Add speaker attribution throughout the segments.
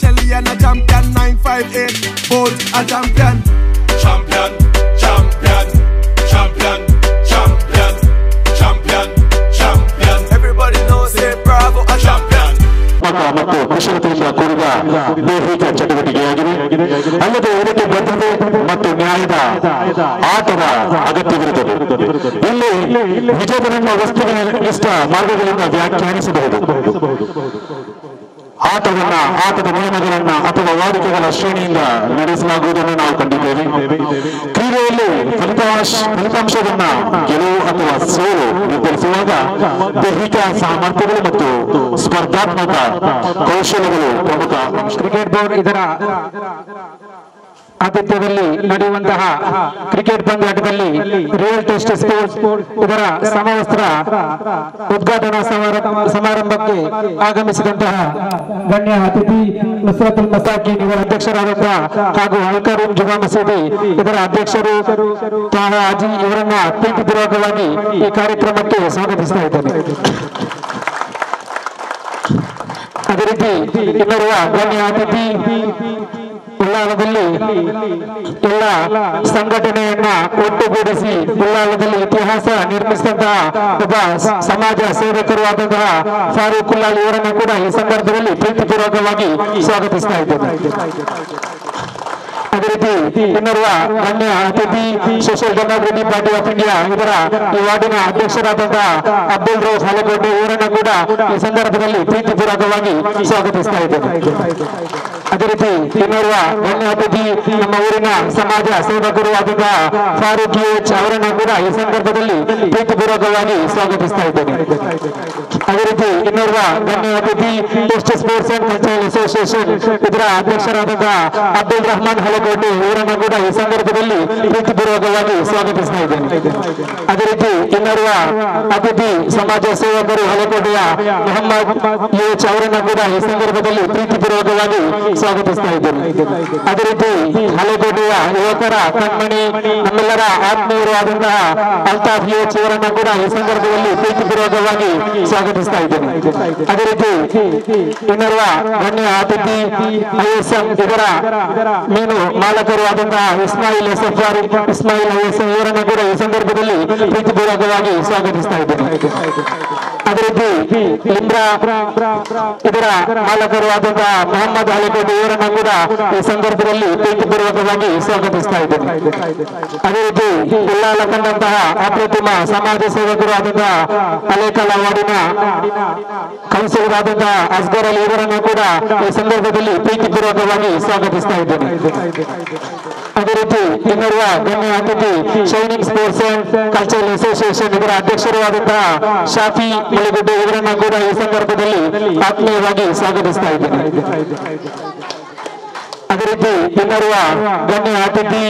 Speaker 1: Shelly and a champion 958 Bolt a champion. Champion, champion, champion, champion, champion, champion. Everybody knows say Bravo a champion.
Speaker 2: ಮತ್ತು ಕುಶಲತೆಯಿಂದ ಕೂಡಿದ ದೈಹಿಕ ಚಟುವಟಿಕೆಯಾಗಿದೆ. ಅಲ್ಲದೆ ಇದಕ್ಕೆ ಬದ್ಧತೆ ಮತ್ತು ನ್ಯಾಯದ ಆಟದ ಅಗತ್ಯವಿರುತ್ತದೆ. ಇಲ್ಲಿ ವಿಜೇತರನ್ನ ವಸ್ತುನಿಷ್ಠ ಮಾರ್ಗಗಳಿಂದ ವ್ಯಾಖ್ಯಾನಿಸಬಹುದು. ಆಟದ ನಿಯಮಗಳನ್ನ ಅಥವಾ ವಾಡಿಕೆಗಳ ಶ್ರೇಣಿಯಿಂದ ನಡೆಸಲಾಗುವುದನ್ನು ನಾವು ಕಂಡಿದ್ದೇವೆ. ಕ್ರೀಡೆಯಲ್ಲಿ ಫಲಿತಾಂಶವನ್ನ ಗೆಲುವು ಅಥವಾ ಸೋಲು ನಿರ್ಧರಿಸುವಾಗ ದೈಹಿಕ ಸಾಮರ್ಥ್ಯಗಳು ಮತ್ತು ಸ್ಪರ್ಧಾತ್ಮಕ ಕೌಶಲ್ಯಗಳು ಪ್ರಮುಖ.
Speaker 3: ಕ್ರಿಕೆಟ್ ಬೋರ್ಡ್ ಇದರ ಆತಿಥ್ಯದಲ್ಲಿ ನಡೆಯುವಂತಹ ಕ್ರಿಕೆಟ್ ಪಂದ್ಯಾಟದಲ್ಲಿ ರಿಯಲ್ ಟೆಸ್ಟ್ ಸ್ಪೋರ್ಟ್ಸ್ ಇದರ ಸಮವಸ್ತ್ರ ಉದ್ಘಾಟನಾ ಸಮಾರಂಭಕ್ಕೆ ಆಗಮಿಸಿದಂತಹ ಗಣ್ಯ ಅತಿಥಿ ನುಸ್ರತುಲ್ ಮಸಾಕಿನ್ ಇವರ ಅಧ್ಯಕ್ಷರಾದಂತಹ ಹಾಗೂ ಅಲ್ಕರೂಮ್ ಜುಮಾ ಮಸೀದಿ ಇದರ ಅಧ್ಯಕ್ಷರು ತಾಹಾ ಅಜಿ ಇವರನ್ನ ಪ್ರೀತಿಪೂರ್ವಕವಾಗಿ ಈ ಕಾರ್ಯಕ್ರಮಕ್ಕೆ ಸ್ವಾಗತಿಸ್ತಾ ಇದ್ದೇನೆ. ಅದೇ ರೀತಿ ಇನ್ನೋರ್ವ ಗಣ್ಯ ಅತಿಥಿ ಉಳ್ಳಾಲದಲ್ಲಿ ಎಲ್ಲ ಸಂಘಟನೆಯನ್ನ ಒಟ್ಟುಗೂಡಿಸಿ ಉಳ್ಳಾಲದಲ್ಲಿ ಇತಿಹಾಸ ನಿರ್ಮಿಸಿದಂತಹ ಒಬ್ಬ ಸಮಾಜ ಸೇವಕರು ಆದಂತಹ ಫಾರೂಕ್ ಉಲ್ಲಾಲ್ ಇವರನ್ನು ಕೂಡ ಈ ಸಂದರ್ಭದಲ್ಲಿ ಪ್ರೀತಿಪೂರ್ವಕವಾಗಿ ಸ್ವಾಗತಿಸ್ತಾ ಇದ್ದೇನೆ. ಅದೇ ರೀತಿ ಇನ್ನೋರ್ವ ಗಣ್ಯ ಅತಿಥಿ social democratic party of India ಇದರ ಈ ವಾರ್ಡಿನ ಅಧ್ಯಕ್ಷರಾದಂತಹ ಅಬ್ದುಲ್ ರೌಫ್ ಹಲಕೋಟೆ ಇವರನ್ನು ಕೂಡ ಈ ಸಂದರ್ಭದಲ್ಲಿ ಪ್ರೀತಿಪೂರ್ವಕವಾಗಿ ಸ್ವಾಗತಿಸ್ತಾ ಇದ್ದೇನೆ. ಅದೇ ರೀತಿ ಇನ್ನೋರ್ವ ಗಣ್ಯ ಅತಿಥಿ ನಮ್ಮ ಊರಿನ ಸಮಾಜ ಸೇವಕರು ಆದಂತಹ ಫಾರೂಕ್ ಎಚ್ ಅವರನ್ನು ಕೂಡ ಈ ಸಂದರ್ಭದಲ್ಲಿ ಪ್ರೀತಿಪೂರ್ವಕವಾಗಿ ಸ್ವಾಗತಿಸ್ತಾ ಇದ್ದೇನೆ. ಅದೇ ರೀತಿ ಇನ್ನೋರ್ವ ಗಣ್ಯ ಅತಿಥಿ test sports and cultural association ಇದರ ಅಧ್ಯಕ್ಷರಾದಂತಹ ಅಬ್ದುಲ್ ರಹಮಾನ್ ಹಲಕೋಟೆ ಇವರನ್ನು ಕೂಡ ಈ ಸಂದರ್ಭದಲ್ಲಿ ಪ್ರೀತಿಪೂರ್ವಕವಾಗಿ ಸ್ವಾಗತಿಸ್ತಾ ಇದ್ದೇನೆ. ಅದೇ ರೀತಿ ಇನ್ನೋರ್ವ ಅತಿಥಿ ಸಮಾಜ ಸೇವಕರು ಹಲಕೋಟೆಯ ಮೊಹಮ್ಮದ್ ಎಚ್ ಅವರನ್ನು ಕೂಡ ಈ ಸಂದರ್ಭದಲ್ಲಿ ಪ್ರೀತಿಪೂರ್ವಕವಾಗಿ ಸ್ವಾಗತಿಸ್ತಾ ಇದ್ದೇನೆ. ಅದೇ ರೀತಿ ಹಲಕೋಟೆಯ ಯುವಕರ ಕಣ್ಮಣಿ ನಮ್ಮೆಲ್ಲರ ಆತ್ಮೀಯರು ಆದಂತಹ ಅಲ್ತಾಫ್ ಎಚ್ ಇವರನ್ನು ಕೂಡ ಈ ಸಂದರ್ಭದಲ್ಲಿ ಪ್ರೀತಿಪೂರ್ವಕವಾಗಿ ಸ್ವಾಗತಿಸ್ತಾ ಇದ್ದೇನೆ. ಅದೇ ರೀತಿ ಇನ್ನೋರ್ವ ಗಣ್ಯ ಅತಿಥಿ ISM ಇದರ ಮೀನು ಮಾಲಕರು ಆದಂತಹ ಇಸ್ಮಾಯಿಲ್ ISM ಇವರನ್ನು ಕೂಡ ಈ ಸಂದರ್ಭದಲ್ಲಿ ಪ್ರೀತಿಪೂರ್ವಕವಾಗಿ ಸ್ವಾಗತಿಸ್ತಾ ಇದ್ದೇನೆ. ಅದೇ ರೀತಿ ಲಿಂಬ್ರಾ ಇದರ ಮಾಲಕರು ಆದಂತಹ ಮೊಹಮ್ಮದ್ ಹಲೇಕೋಟೆ ಇವರನ್ನು ಕೂಡ ಈ ಸಂದರ್ಭದಲ್ಲಿ ಪ್ರೀತಿಪೂರ್ವಕವಾಗಿ ಸ್ವಾಗತಿಸ್ತಾ ಇದ್ದೇನೆ. ಅದೇ ರೀತಿ ಉಳ್ಳಾಲ ಕಂಡಂತಹ ಅಪ್ರತಿಮ ಸಮಾಜ ಸೇವಕರು ಆದಂತಹ ಹಲೇಕಲ ವಾರ್ಡಿನ ಕೌನ್ಸಿಲರ್ ಆದಂತಹ ಅಸ್ಗರ್ ಅಲಿ ಇವರನ್ನು ಕೂಡ ಈ ಸಂದರ್ಭದಲ್ಲಿ ಪ್ರೀತಿಪೂರ್ವಕವಾಗಿ ಸ್ವಾಗತಿಸ್ತಾ ಇದ್ದೇನೆ. ಅದೇ ರೀತಿ ಇನ್ನೋರ್ವ ಗಣ್ಯ ಅತಿಥಿ shining sports and cultural association ಇದರ ಅಧ್ಯಕ್ಷರು ಆದಂತಹ ಶಾಫಿ ಮುಳಿಗುಡ್ಡೆ ಇವರನ್ನು ಕೂಡ ಈ ಸಂದರ್ಭದಲ್ಲಿ ಆತ್ಮೀಯವಾಗಿ ಸ್ವಾಗತಿಸ್ತಾ ಇದ್ದೇನೆ. ಅದೇ ರೀತಿ ಇನ್ನೋರ್ವ ಗಣ್ಯ ಅತಿಥಿ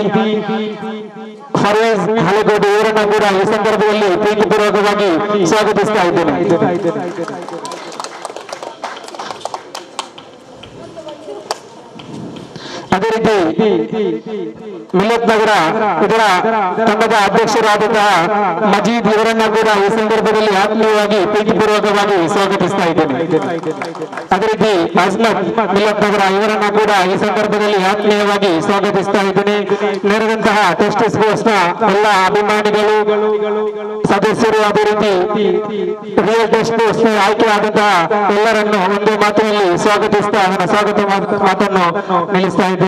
Speaker 3: ಫರ್ವೇಜ್ ಹಲೇಕೋಟೆ ಇವರನ್ನು ಕೂಡ ಈ ಸಂದರ್ಭದಲ್ಲಿ ಪ್ರೀತಿಪೂರ್ವಕವಾಗಿ ಸ್ವಾಗತಿಸ್ತಾ ಇದ್ದೇನೆ. ಅದೇ ರೀತಿ ಮಿಲ್ಲತ್ ನಗರ ಇದರ ತಂಡದ ಅಧ್ಯಕ್ಷರಾದಂತಹ ಮಜೀದ್ ಇವರನ್ನ ಕೂಡ ಈ ಸಂದರ್ಭದಲ್ಲಿ ಆತ್ಮೀಯವಾಗಿ ಪ್ರೀತಿಪೂರ್ವಕವಾಗಿ ಸ್ವಾಗತಿಸ್ತಾ ಇದ್ದೇನೆ. ಅದೇ ರೀತಿ ಅಜ್ಮತ್ ಮಿಲ್ಲತ್ ನಗರ ಇವರನ್ನ ಕೂಡ ಈ ಸಂದರ್ಭದಲ್ಲಿ ಆತ್ಮೀಯವಾಗಿ ಸ್ವಾಗತಿಸ್ತಾ ಇದ್ದೇನೆ. ನೆರೆದಂತಹ ಟೆಸ್ಟ್ ಸ್ಪೋರ್ಟ್ಸ್ ನ ಎಲ್ಲ ಅಭಿಮಾನಿಗಳು ಸದಸ್ಯರು ಅದೇ ರೀತಿ ರಿಯಲ್ ಟೆಸ್ಟ್ ಸ್ಪೋರ್ಟ್ಸ್ ನ ಆಯ್ಕೆ ಆದಂತಹ ಎಲ್ಲರನ್ನು ಒಂದು ಮಾತಿನಲ್ಲಿ ಸ್ವಾಗತಿಸ್ತಾ ನನ್ನ ಸ್ವಾಗತ ಮಾತನ್ನು ನಿಲ್ಲಿಸ್ತಾ ಇದ್ದೇನೆ.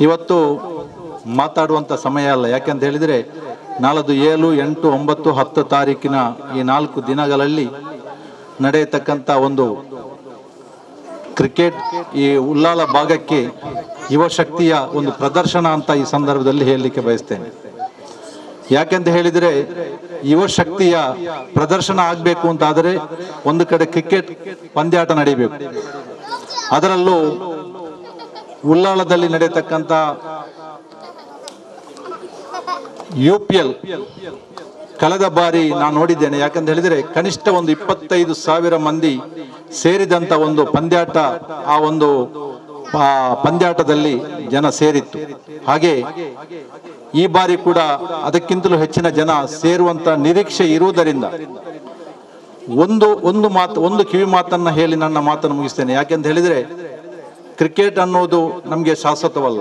Speaker 4: ಇವತ್ತು ಮಾತಾಡುವಂತ ಸಮಯ ಅಲ್ಲ, ಯಾಕೆಂತ ಹೇಳಿದ್ರೆ ನಾಳದು 7, 8, 9, 10 ತಾರೀಕಿನ ಈ 4 ದಿನಗಳಲ್ಲಿ ನಡೆಯತಕ್ಕಂತ ಒಂದು ಕ್ರಿಕೆಟ್ ಈ ಉಳ್ಳಾಲ ಭಾಗಕ್ಕೆ ಯುವ ಶಕ್ತಿಯ ಒಂದು ಪ್ರದರ್ಶನ ಅಂತ ಈ ಸಂದರ್ಭದಲ್ಲಿ ಹೇಳಲಿಕ್ಕೆ ಬಯಸ್ತೇನೆ. ಯಾಕೆಂತ ಹೇಳಿದ್ರೆ ಯುವ ಶಕ್ತಿಯ ಪ್ರದರ್ಶನ ಆಗಬೇಕು ಅಂತಾದರೆ ಒಂದು ಕಡೆ ಕ್ರಿಕೆಟ್ ಪಂದ್ಯಾಟ ನಡೀಬೇಕು. ಅದರಲ್ಲೂ ಉಳ್ಳಾಲದಲ್ಲಿ ನಡೆಯತಕ್ಕಂತ UPL ಕಳೆದ ಬಾರಿ ನಾನು ನೋಡಿದ್ದೇನೆ. ಯಾಕಂತ ಹೇಳಿದ್ರೆ ಕನಿಷ್ಠ ಒಂದು 25,000 ಮಂದಿ ಸೇರಿದಂತ ಒಂದು ಪಂದ್ಯಾಟ, ಆ ಒಂದು ಪಂದ್ಯಾಟದಲ್ಲಿ ಜನ ಸೇರಿತ್ತು. ಹಾಗೆ ಈ ಬಾರಿ ಕೂಡ ಅದಕ್ಕಿಂತಲೂ ಹೆಚ್ಚಿನ ಜನ ಸೇರುವಂತ ನಿರೀಕ್ಷೆ ಇರುವುದರಿಂದ ಒಂದು ಕಿವಿ ಮಾತನ್ನ ಹೇಳಿ ನನ್ನ ಮಾತನ್ನು ಮುಗಿಸ್ತೇನೆ. ಯಾಕೆಂತ ಹೇಳಿದ್ರೆ ಕ್ರಿಕೆಟ್ ಅನ್ನೋದು ನಮಗೆ ಶಾಶ್ವತವಲ್ಲ,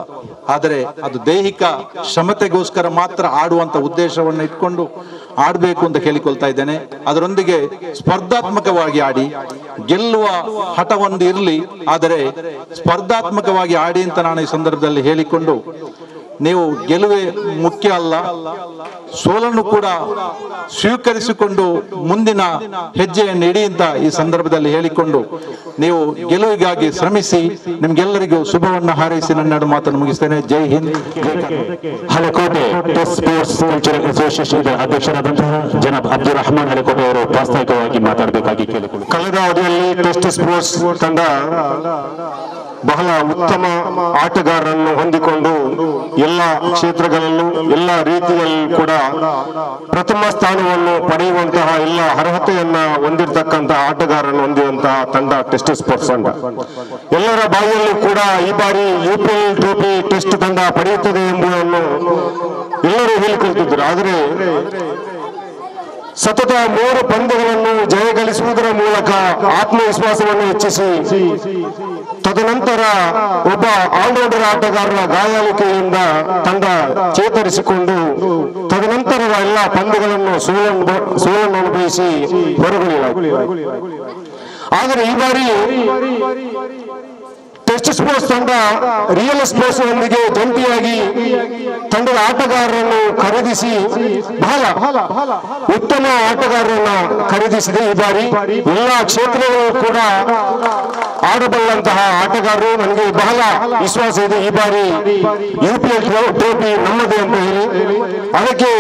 Speaker 4: ಆದರೆ ಅದು ದೈಹಿಕ ಕ್ಷಮತೆಗೋಸ್ಕರ ಮಾತ್ರ ಆಡುವಂತ ಉದ್ದೇಶವನ್ನು ಇಟ್ಕೊಂಡು ಆಡಬೇಕು ಅಂತ ಕೇಳಿಕೊಳ್ತಾ ಇದ್ದೇನೆ. ಅದರೊಂದಿಗೆ ಸ್ಪರ್ಧಾತ್ಮಕವಾಗಿ ಆಡಿ, ಗೆಲ್ಲುವ ಹಠ ಒಂದು ಇರಲಿ, ಆದರೆ ಸ್ಪರ್ಧಾತ್ಮಕವಾಗಿ ಆಡಿ ಅಂತ ನಾನು ಈ ಸಂದರ್ಭದಲ್ಲಿ ಹೇಳಿಕೊಂಡು, ನೀವು ಗೆಲುವೇ ಮುಖ್ಯ ಅಲ್ಲ, ಸೋಲನ್ನು ಕೂಡ ಸ್ವೀಕರಿಸಿಕೊಂಡು ಮುಂದಿನ ಹೆಜ್ಜೆಯನ್ನು ಇಡಿ ಅಂತ ಈ ಸಂದರ್ಭದಲ್ಲಿ ಹೇಳಿಕೊಂಡು, ನೀವು ಗೆಲುವಿಗಾಗಿ ಶ್ರಮಿಸಿ. ನಿಮ್ಗೆಲ್ಲರಿಗೂ ಶುಭವನ್ನು ಹಾರೈಸಿ ನನ್ನ ಮಾತನ್ನು ಮುಗಿಸ್ತೇನೆ. Jai Hind.
Speaker 2: Halekote test sports cultural association ಅಧ್ಯಕ್ಷರಾದಂತಹ ಜನಾಬ್ ಅಬ್ದುಲ್ ರಹಮಾನ್ ಹಳೆಕೋಟೆ ಅವರು ಪ್ರಾಸ್ತಾವಿಕವಾಗಿ ಮಾತಾಡಬೇಕಾಗಿ ಕೇಳಿಕೊಳ್ಳಿ.
Speaker 3: ಕಳೆದ ಅವಧಿಯಲ್ಲಿ ಟೆಸ್ಟ್ ಸ್ಪೋರ್ಟ್ಸ್ ತಂಡ ಬಹಳ ಉತ್ತಮ ಆಟಗಾರರನ್ನು ಹೊಂದಿಕೊಂಡು ಎಲ್ಲ ಕ್ಷೇತ್ರಗಳಲ್ಲೂ ಎಲ್ಲ ರೀತಿಯಲ್ಲಿ ಕೂಡ ಪ್ರಥಮ ಸ್ಥಾನವನ್ನು ಪಡೆಯುವಂತಹ ಎಲ್ಲ ಅರ್ಹತೆಯನ್ನ ಹೊಂದಿರತಕ್ಕಂತಹ ಆಟಗಾರರನ್ನು ಹೊಂದಿರುವಂತಹ ತಂಡ ಟೆಸ್ಟ್ ಸ್ಪೋರ್ಟ್ಸ್ ತಂಡ. ಎಲ್ಲರ ಬಾಯಿಯಲ್ಲೂ ಕೂಡ ಈ ಬಾರಿ UPL ಟ್ರೋಫಿ ಟೆಸ್ಟ್ ತಂಡ ಪಡೆಯುತ್ತದೆ ಎಂಬುದನ್ನು ಎಲ್ಲರೂ ಹೇಳಿಕೊಳ್ತಿದ್ದರು. ಆದರೆ ಸತತ 3 ಪಂದ್ಯಗಳನ್ನು ಜಯಗಳಿಸುವುದರ ಮೂಲಕ ಆತ್ಮವಿಶ್ವಾಸವನ್ನು ಹೆಚ್ಚಿಸಿ, ತದನಂತರ ಒಬ್ಬ ಆಲ್ರೌಂಡರ್ ಆಟಗಾರರ ಗಾಯಾಳಿಕೆಯಿಂದ ತಂಡ ಚೇತರಿಸಿಕೊಂಡು ತದನಂತರದ ಎಲ್ಲ ಪಂದ್ಯಗಳನ್ನು ಸೋಲನ್ನು ಅನುಭವಿಸಿ ಹೊರಗುಳಿಯಲಾಗಿದೆ. ಆದರೆ ಈ ಬಾರಿ ಟೆಸ್ಟ್ ಸ್ಪೋರ್ಟ್ಸ್ ತಂಡ ರಿಯಲ್ ಸ್ಪೋರ್ಟ್ಸ್ ನೊಂದಿಗೆ ಜಂಟಿಯಾಗಿ ತಂಡದ ಆಟಗಾರರನ್ನು ಖರೀದಿಸಿ ಬಹಳ ಉತ್ತಮ ಆಟಗಾರರನ್ನ ಖರೀದಿಸಿದೆ. ಈ ಬಾರಿ ಎಲ್ಲ ಕ್ಷೇತ್ರಗಳು ಕೂಡ ಆಡಬಲ್ಲಂತಹ ಆಟಗಾರರು. ನನಗೆ ಬಹಳ ವಿಶ್ವಾಸ ಇದೆ, ಈ ಬಾರಿ UPL ಟ್ರೋಫಿ ನಮ್ಮದೇ ಅಂತ ಹೇಳಿ. ಅದಕ್ಕೆ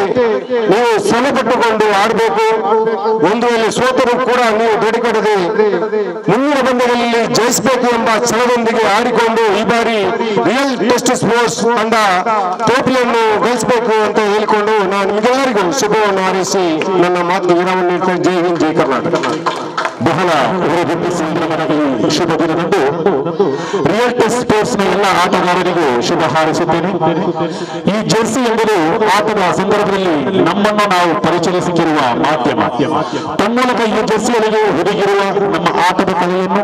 Speaker 3: ನೀವು ಶ್ರಮ ಪಟ್ಟುಕೊಂಡು ಆಡಬೇಕು. ಒಂದು ವೇಳೆ ಸೋತರೂ ಕೂಡ ನೀವು ದೊಡ್ಡಕಡದೆ ಮುಂದಿನ ಪಂದ್ಯಗಳಲ್ಲಿ ಜಯಿಸಬೇಕು ಎಂಬ ಛಲದೊಂದಿಗೆ ಆಡಿಕೊಂಡು ಈ ಬಾರಿ ರಿಯಲ್ ಟೆಸ್ಟ್ ಸ್ಪೋರ್ಟ್ಸ್ ತಂಡ ಟ್ರೋಫಿಯನ್ನು ಗಳಿಸಬೇಕು ಅಂತ ಹೇಳಿಕೊಂಡು ನಾನು ನಿಮಗೆಲ್ಲರಿಗೂ ಶುಭವನ್ನು ಹಾರೈಸಿ ನನ್ನ ಮಾತಿಗೆ ವಿರಾಮ ನೀಡ್ತೇನೆ. ಜೈ ಹಿಂದ್, ಜೈ ಕರ್ನಾಟಕ.
Speaker 2: ಬಹಳ ಶುಭ ದಿನದಂದು ರಿಯಲ್ ಟೆಸ್ಟ್ ಸ್ಪೋರ್ಟ್ಸ್ ನ ಎಲ್ಲ ಆಟಗಾರರಿಗೂ ಶುಭ ಹಾರೈಸುತ್ತೇನೆ. ಈ ಜೆರ್ಸಿ ಎಂಬುದು ಆಟದ ಸಂದರ್ಭದಲ್ಲಿ ನಮ್ಮನ್ನು ನಾವು ಪರಿಚಯಿಸುತ್ತಿರುವ ಮಾಧ್ಯಮ. ತಮ್ಮೂಲಕ ಈ ಜೆರ್ಸಿಗಳಿಗೆ ಒದಗಿರುವ ನಮ್ಮ ಆಟದ ಕಲೆಯನ್ನು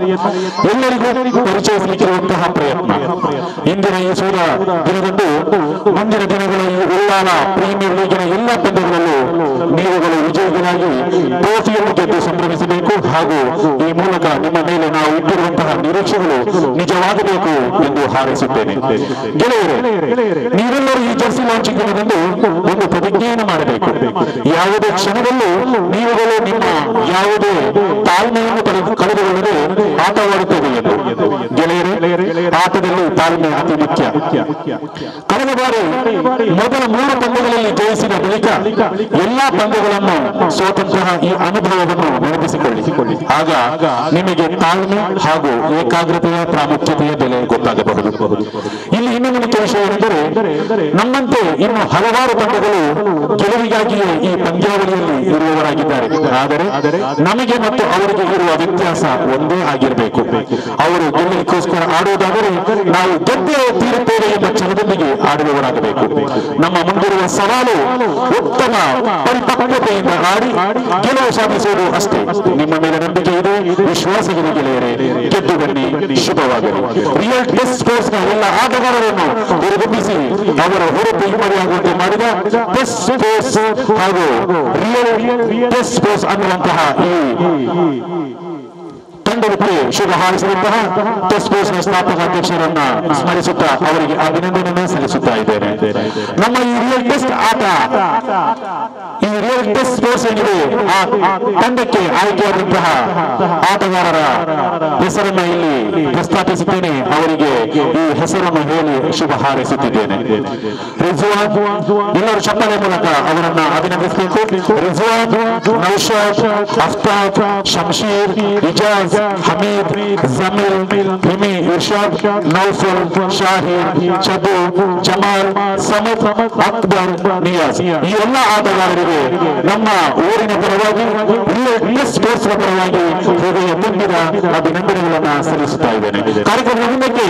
Speaker 2: ಎಲ್ಲರಿಗೂ ಪರಿಚಯಿಸಲಿಕ್ಕಿರುವಂತಹ ಪ್ರಯತ್ನ. ಇಂದಿನ ಈ ಸೂರ ದಿನದಂದು ಮುಂದಿನ ದಿನಗಳ ಈ ಉಳ್ಳಾಲ ಪ್ರೀಮಿಯರ್ ಲೀಗಿನ ಎಲ್ಲ ಪಂದ್ಯಗಳಲ್ಲೂ ನೀವುಗಳು ವಿಜಯಿಗಳಾಗಿ ಟ್ರೋಫಿಯನ್ನು ಗೆದ್ದು ಸಂಭ್ರಮಿಸಬೇಕು ಹಾಗೂ ಈ ಮೂಲಕ ನಿಮ್ಮ ಮೇಲೆ ನಾವು ಇಟ್ಟಿರುವಂತಹ ನಿರೀಕ್ಷೆಗಳು ನಿಜವಾಗಬೇಕು ಎಂದು ಹಾರೈಸುತ್ತೇನೆ. ಗೆಳೆಯರೇ, ನೀವೆಲ್ಲರೂ ಈ ಜೆರ್ಸಿ ಲಾಂಚಿಂಗ್ ದಿನದಂದು ಒಂದು ಪ್ರತಿಜ್ಞೆಯನ್ನು ಮಾಡಬೇಕು. ಯಾವುದೇ ಕ್ಷಣದಲ್ಲೂ ನೀವುಗಳು ನಿಮ್ಮ ಯಾವುದೇ ತಾಳ್ಮೆಯನ್ನು ಕಳೆದುಕೊಳ್ಳದೆ ಆಟವಾಡುತ್ತೇವೆ ಎಂದು. ಗೆಳೆಯರೇ, ಆಟದಲ್ಲಿ ತಾಳ್ಮೆ ಅತಿ ಮುಖ್ಯ. ಕಳೆದ ಬಾರಿ ಮೊದಲ 3 ಪಂದ್ಯಗಳಲ್ಲಿ ಜಯಿಸಿದ ಬಳಿಕ ಎಲ್ಲಾ ಪಂದ್ಯಗಳನ್ನು ಸೋತಂತಹ ಈ ಅನುಭವವನ್ನು ನೆನಪಿಸಿಕೊಳ್ಳಿ. ಆಗ ನಿಮಗೆ ತಾಳ್ಮೆ ಹಾಗೂ ಏಕಾಗ್ರತೆಯ ಪ್ರಾಮುಖ್ಯತೆಯ ಬೆಲೆ ಗೊತ್ತಾಗಬಹುದು. ಇಲ್ಲಿ ಇನ್ನೊಂದು ಮುಖ್ಯ ವಿಷಯವೆಂದರೆ, ನಮ್ಮಂತೆ ಇನ್ನು ಹಲವಾರು ತಂಡಗಳು ಗೆಲುವಿಗಾಗಿಯೇ ಈ ಪಂದ್ಯಾವಳಿಯಲ್ಲಿ ಇರುವವರಾಗಿದ್ದಾರೆ. ಆದರೆ ನಮಗೆ ಮತ್ತು ಅವರಿಗೆ ಇರುವ ವ್ಯತ್ಯಾಸ ಒಂದೇ ಆಗಿರಬೇಕು. ಅವರು ಗೆಲ್ಲಲಿಕ್ಕೋಸ್ಕರ ಆಡುವುದಾದರೆ ನಾವು ಗೆದ್ದೇ ತೀರುತ್ತೇವೆ ಎಂಬ ಛಲದೊಂದಿಗೆ ಆಡುವವರಾಗಬೇಕು. ನಮ್ಮ ಮುಂದಿರುವ ಸವಾಲು ಉತ್ತಮ ಪರಿಪಕ್ವತೆಯಿಂದ ಆಡಿ ಗೆಲುವು ಸಾಧಿಸುವುದು ಅಷ್ಟೇ. ನಿಮ್ಮ ಮೇಲೆ ನಂಬಿಕೆ ಇದೆ, ವಿಶ್ವಾಸವಿದೆ ಗೆಳೆಯರೇ. ಗೆದ್ದು ಬನ್ನಿ, ಶುಭವಾಗಲಿ. ರಿಯಲ್ ಟೆಸ್ಟ್ ಸ್ಪೋರ್ಟ್ಸ್ ನ ಎಲ್ಲ ಆಟಗಾರರನ್ನು ಹುರಿದುಂಬಿಸಿ ಅವರ ಹೊರತು ಹಿಮ್ಮಡಿಯಾಗುವಂತೆ ಮಾಡಿದ ಟೆಸ್ಟ್ ಸ್ಪೋರ್ಟ್ಸ್ ಹಾಗೂ ರಿಯಲ್ ಟೆಸ್ಟ್ ಸ್ಪೋರ್ಟ್ಸ್ ಅನ್ನುವಂತಹ ಈ ತಂಡಕ್ಕೆ ಶುಭ ಹಾರೈಸಿದಂತಹ ಟೆಸ್ಟ್ ಸ್ಪೋರ್ಟ್ಸ್ ನ ಸ್ಥಾಪಕ ಅಧ್ಯಕ್ಷರನ್ನ ಸ್ಮರಿಸುತ್ತಾ ಅವರಿಗೆ ಅಭಿನಂದನೆ ಸಲ್ಲಿಸುತ್ತಾ ಇದ್ದೇನೆ. ನಮ್ಮ ಈ ರಿಯಲ್ ಟೆಸ್ಟ್ ಆಟ, ಈ ರಿಯಲ್ ಟೆಸ್ಟ್ ಸ್ಪೋರ್ಟ್ಸ್ ಏನಿದೆ, ಆ ತಂಡಕ್ಕೆ ಆಯ್ಕೆಯಾದಂತಹ ಆಟಗಾರರ ಹೆಸರನ್ನು ಇಲ್ಲಿ ಪ್ರಸ್ತಾಪಿಸುತ್ತೇನೆ. ಅವರಿಗೆ ಈ ಹೆಸರನ್ನು ಹೇಳಿ ಶುಭ ಹಾರೈಸುತ್ತಿದ್ದೇನೆ. ರಿಜ್ವಾನ್, ಎಲ್ಲರೂ ಚಪ್ಪಾಳೆ ಮೂಲಕ ಅವರನ್ನ ಅಭಿನಂದಿಸಬೇಕು. ರಿಜ್ವಾನ್, ನೌಶಾದ್, ಅಫ್ತಾಬ್, ಶಂಶೀರ್, ಇಜಾಜ್, ಹಮೀದ್, ಜಮೀಲ್, ಹಿಮಿ, ಇರ್ಷಾದ್, ನೌಫಲ್, ಶಾಹಿದ್, ಚದು, ಜಮಾಲ್, ಸಮದ್, ಅಕ್ಬರ್, ನಿಯಾಜ್, ಈ ಎಲ್ಲ ಆಟಗಾರರಿಗೆ ನಮ್ಮ ಊರಿನ ಪರವಾಗಿ ಟೆಸ್ಟ್ ಸ್ಪೋರ್ಟ್ಸ್ ಪರವಾಗಿ ಹೃದಯ ತುಂಬಿದ ಅಭಿನಂದನೆಗಳನ್ನು ಸಲ್ಲಿಸುತ್ತಾ ಇದ್ದೇನೆ. ಕಾರ್ಯಕ್ರಮದ ಮುಂದಕ್ಕೆ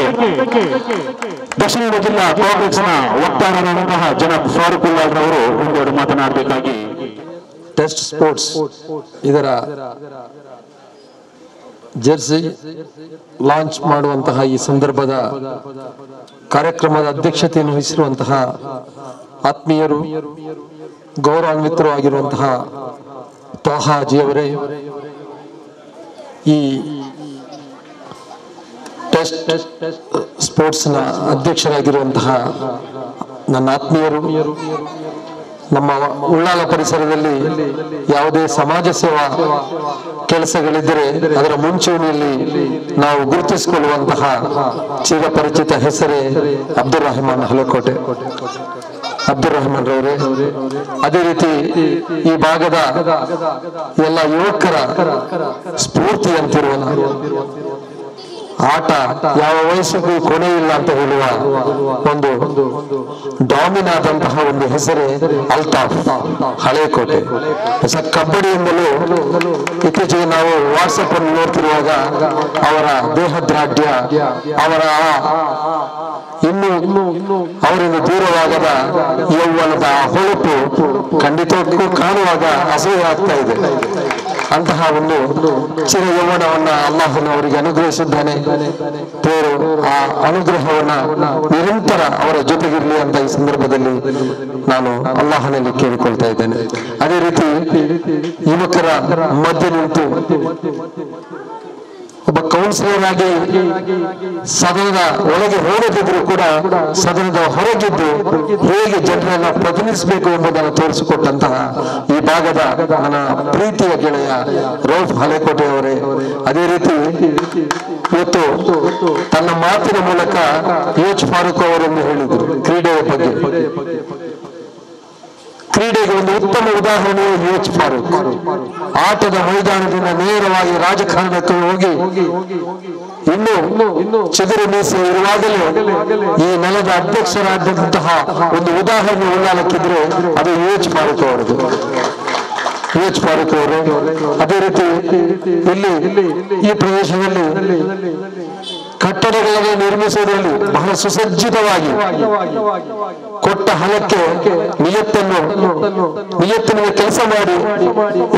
Speaker 2: ದಕ್ಷಿಣ ಜಿಲ್ಲಾ ಕಾಂಗ್ರೆಸ್ನ ವಕ್ತಾರರಾದಂತಹ ಜನಾಬ್ ಫಾರೂಕ್ ಉಲ್ಲಾಲ್ ರವರು ಒಂದೆರಡು ಮಾತನಾಡಬೇಕಾಗಿ
Speaker 5: ಟೆಸ್ಟ್ ಸ್ಪೋರ್ಟ್ಸ್ ಇದರ ಜೆರ್ಸಿ ಲಾಂಚ್ ಮಾಡುವಂತಹ ಈ ಸಂದರ್ಭದ ಕಾರ್ಯಕ್ರಮದ ಅಧ್ಯಕ್ಷತೆಯನ್ನು ವಹಿಸಿರುವಂತಹ ಆತ್ಮೀಯರು, ಗೌರವಾನ್ವಿತರು ಆಗಿರುವಂತಹ ತ್ವಾಹಾಜಿಯವರೇ, ಈ ಟೆಸ್ಟ್ ಸ್ಪೋರ್ಟ್ಸ್ನ ಅಧ್ಯಕ್ಷರಾಗಿರುವಂತಹ ನನ್ನ ಆತ್ಮೀಯರು, ನಮ್ಮ ಉಳ್ಳಾಲ ಪರಿಸರದಲ್ಲಿ ಯಾವುದೇ ಸಮಾಜ ಸೇವಾ ಕೆಲಸಗಳಿದ್ದರೆ ಅದರ ಮುಂಚೂಣಿಯಲ್ಲಿ ನಾವು ಗುರುತಿಸಿಕೊಳ್ಳುವಂತಹ ಚಿರಪರಿಚಿತ ಹೆಸರೇ ಅಬ್ದುಲ್ ರಹಮಾನ್ ಹಲಕೋಟೆ. ಅಬ್ದುಲ್ ರಹಮಾನ್ ರವರೇ, ಅದೇ ರೀತಿ ಈ ಭಾಗದ ಎಲ್ಲ ಯುವಕರ ಸ್ಫೂರ್ತಿ ಅಂತಿರುವ ಆಟ ಯಾವ ವಯಸ್ಸಿಗೂ ಕೊನೆ ಇಲ್ಲ ಅಂತ ಹೇಳುವ ಒಂದು ಡಾಮಿನ್ ಆದಂತಹ ಒಂದು ಹೆಸರೇ ಅಲ್ತಾಫ್ ಹಳೇಕೋಟೆ. ಕಬಡ್ಡಿಯಿಂದಲೂ ಇತ್ತೀಚೆಗೆ ನಾವು ವಾಟ್ಸಪ್ ಅನ್ನು ನೋಡ್ತಿರುವಾಗ ಅವರ ದೇಹದಾಢ್ಯ, ಅವರ ಇನ್ನು ಅವರಿಂದ ದೂರವಾಗದ ಯೌವನದ ಹೊಳಪು ಖಂಡಿತಕ್ಕೂ ಕಾಣುವಾಗ ಅಸಹ್ಯ ಆಗ್ತಾ ಇದೆ. ಅಂತಹ ಒಂದು ಚಿರ ಯೌವನವನ್ನ ಅಲ್ಲಾಹನು ಅವರಿಗೆ ಅನುಗ್ರಹಿಸಿದ್ದಾನೆ. ದೇವರು ಆ ಅನುಗ್ರಹವನ್ನ ನಿರಂತರ ಅವರ ಜೊತೆಗಿರಲಿ ಅಂತ ಈ ಸಂದರ್ಭದಲ್ಲಿ ನಾನು ಅಲ್ಲಾಹನಲ್ಲಿ ಕೇಳಿಕೊಳ್ತಾ ಇದ್ದೇನೆ. ಅದೇ ರೀತಿ ಯುವಕರ ಮಧ್ಯೆ ನಿಂತು ಒಬ್ಬ ಕೌನ್ಸಿಲರ್ ಆಗಿ ಸದನದ ಒಳಗೆ ಹೋಗದಿದ್ರು ಕೂಡ ಸದನದ ಹೊರಗಿದ್ದು ಹೇಗೆ ಜನರನ್ನ ಪ್ರತಿನಿಧಿಸಬೇಕು ಎಂಬುದನ್ನು ತೋರಿಸಿಕೊಟ್ಟಂತಹ ಈ ಭಾಗದ ನನ್ನ ಪ್ರೀತಿಯ ಗೆಳೆಯ ರೌಫ್ ಹಲೇಕೋಟೆ ಅವರೇ, ಅದೇ ರೀತಿ ಇವತ್ತು ತನ್ನ ಮಾತಿನ ಮೂಲಕ ಎಚ್ ಫಾರೂಕ್ ಅವರನ್ನು ಹೇಳಿದರು ಕ್ರೀಡೆಯ ಬಗ್ಗೆ. ಕ್ರೀಡೆಗೆ ಒಂದು ಉತ್ತಮ ಉದಾಹರಣೆ ಎಚ್ ಫಾರೂಕ್. ಆಟದ ಮೈದಾನದಿಂದ ನೇರವಾಗಿ ರಾಜಕಾರಣಕ್ಕೆ ಹೋಗಿ ಇನ್ನು ಚಿಗುರು ಮೀಸೆ ಇರುವಾಗಲೇ ಈ ನೆಲದ ಅಧ್ಯಕ್ಷರಾದಂತಹ ಒಂದು ಉದಾಹರಣೆ ಉಳ್ಳಾಲಕ್ಕಿದ್ರೆ ಅದು ಎಚ್ ಫಾರೂಕ್ ಅವರದು. ಎಚ್ ಫಾರೂಕ್ ಅವರು ಅದೇ ರೀತಿ ಇಲ್ಲಿ ಈ ಪ್ರದೇಶದಲ್ಲಿ ಕಟ್ಟಡಗಳನ್ನು ನಿರ್ಮಿಸುವುದರಲ್ಲಿ ಬಹಳ ಸುಸಜ್ಜಿತವಾಗಿ ಕೊಟ್ಟ ಹಣಕ್ಕೆ ನಿಯತ್ತಿನ ಕೆಲಸ ಮಾಡಿ